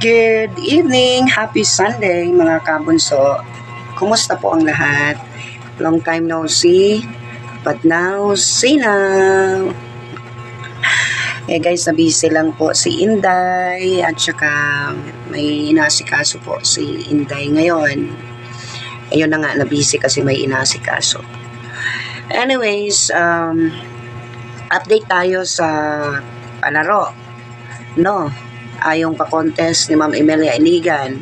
Good evening! Happy Sunday mga kabunso! Kumusta po ang lahat? Long time no see, but now see now! Guys, na-busy lang po si Inday at saka may inasikaso po si Inday ngayon. Ayun na nga, na-busy kasi may inasikaso. Anyways, update tayo sa palaro. No? Yung pa-contest ni Ma'am Emilia Iligan.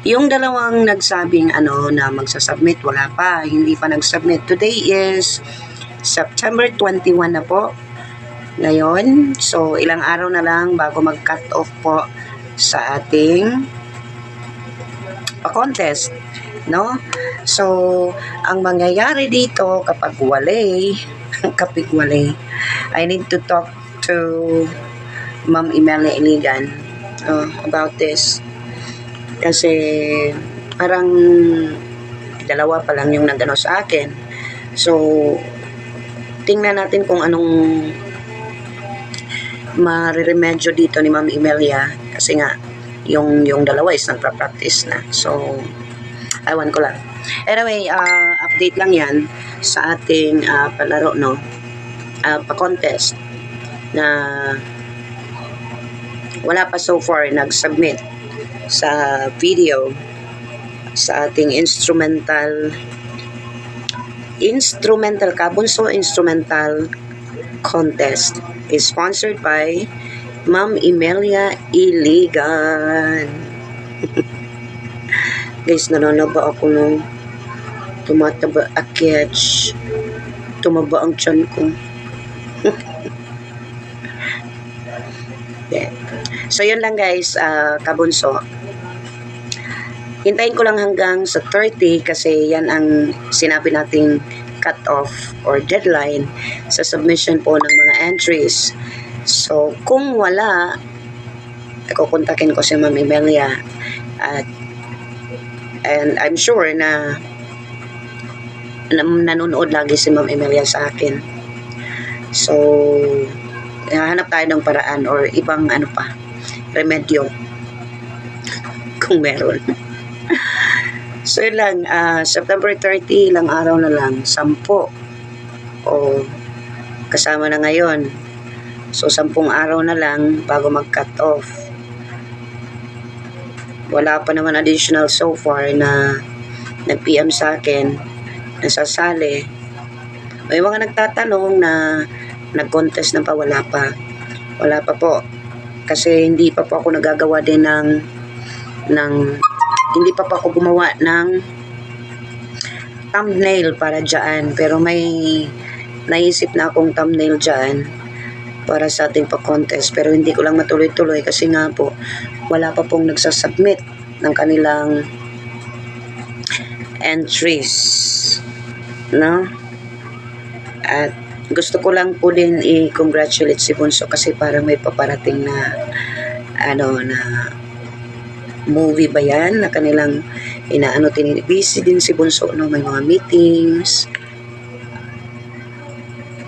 Yung dalawang nagsabing na magsasubmit, wala pa, hindi pa nagsubmit. Today is September 21 na po ngayon. So ilang araw na lang bago mag-cut off po sa ating pa-contest, no? So ang mangyayari dito kapag walay I need to talk to Ma'am Emilia Iligan about this kasi parang dalawa pa lang yung nagano sa akin. So tingnan natin kung anong mariremedyo dito ni Ma'am Emilia kasi nga yung dalawa is nagpa-practice na. So ewan ko lang. Anyway, update lang yan sa ating palaro, no? Pa-contest na wala pa so far nag-submit sa video sa ating instrumental Kabunso instrumental contest is sponsored by Ma'am Emilia Iligan. Guys, nananaba ako nung tumataba akits, tumaba ang tiyan ko. Yeah. So yun lang guys, kabunso. Hintayin ko lang hanggang sa 30 kasi yan ang sinabi nating cut off or deadline sa submission po ng mga entries. So kung wala, kukontakin ko si Ma'am Emilia and I'm sure na nanonood lagi si Ma'am Emilia sa akin. So hanap tayo ng paraan or ibang remedyo kung meron. So yun lang, September 30, ilang araw na lang, 10 o kasama na ngayon. So 10 araw na lang bago mag-cut off. Wala pa naman additional so far na nag-PM sa akin, nasasali. May mga nagtatanong na nag-contest na pa, wala pa po kasi hindi pa po ako nagagawa din hindi pa ako gumawa ng thumbnail para dyan, pero may naisip na akong thumbnail dyan para sa ating pa-contest, pero hindi ko lang matuloy-tuloy kasi nga po wala pa pong nagsasubmit ng kanilang entries, no? At gusto ko lang po din i-congratulate si Bunso kasi parang may paparating na na movie ba yan na kanilang busy din si Bunso, no? May mga meetings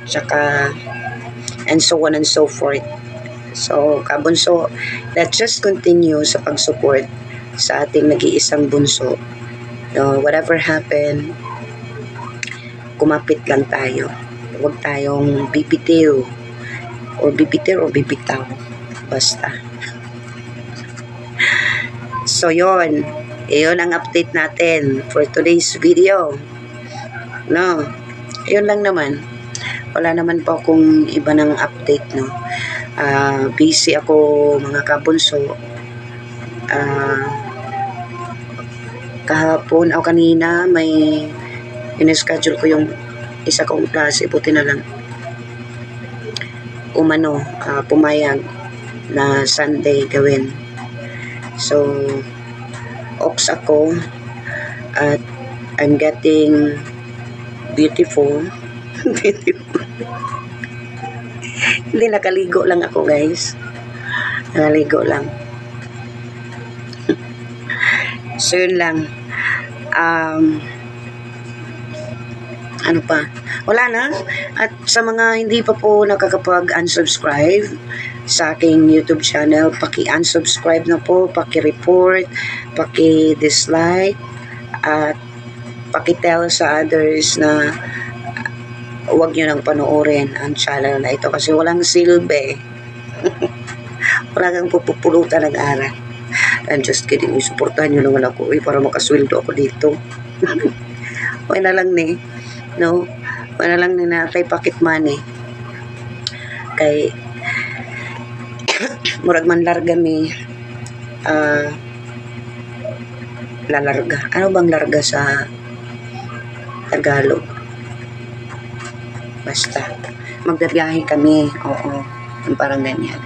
tsaka and so on and so forth. So kabunso, let's just continue sa pag-support sa ating nag-iisang bunso, no? Whatever happen, kumapit lang tayo. Huwag tayong bibitiw o bibitaw. Basta. So, yun ang update natin for today's video. No? Yun lang naman. Wala naman po akong iba ng update, no? Busy ako, mga kabunso. Kahapon o kanina, may in-schedule ko yung isa kong klase, buti na lang pumayag na Sunday gawin. So ox ako at I'm getting beautiful. Hindi, nakaligo lang ako guys, nakaligo lang. So yun lang. Ano pa? Wala na. At sa mga hindi pa po nakakapag-unsubscribe, sa aking YouTube channel, paki-unsubscribe na po, paki-report, paki-dislike, at paki-tell sa others na huwag nyo nang panoorin ang channel na ito kasi walang silbi. Wala kang pupupulutan ng araw. I'm just kidding. Suportahan nyo naman ako para makasweldo ako dito. Okay na lang ni. No? Okay na lang ni natay pocket money. Kay murag man larga mi lalarga. Ano bang larga sa Tagalog? Basta. Magdabiyahe kami. Oo. Parang ganyan.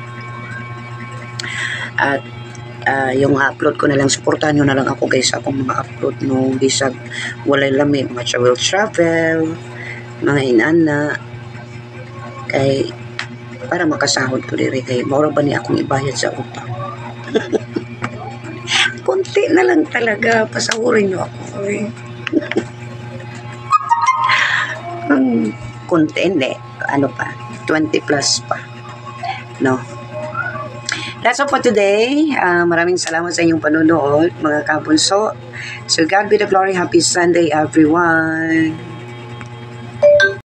At yung upload ko na lang, suportahan nyo na lang ako guys sa akong mga upload no, bisag walay lami, mga travel, mga inana, kay para makasahod ko diri kay maura ba ni akong ibayad sa utang. Konti na lang talaga, pasahurin nyo ako. Konti, hindi, ano pa, 20 plus pa, no? That's all for today. Maraming salamat sa inyong panunood, mga kabunso. So God be the glory. Happy Sunday, everyone.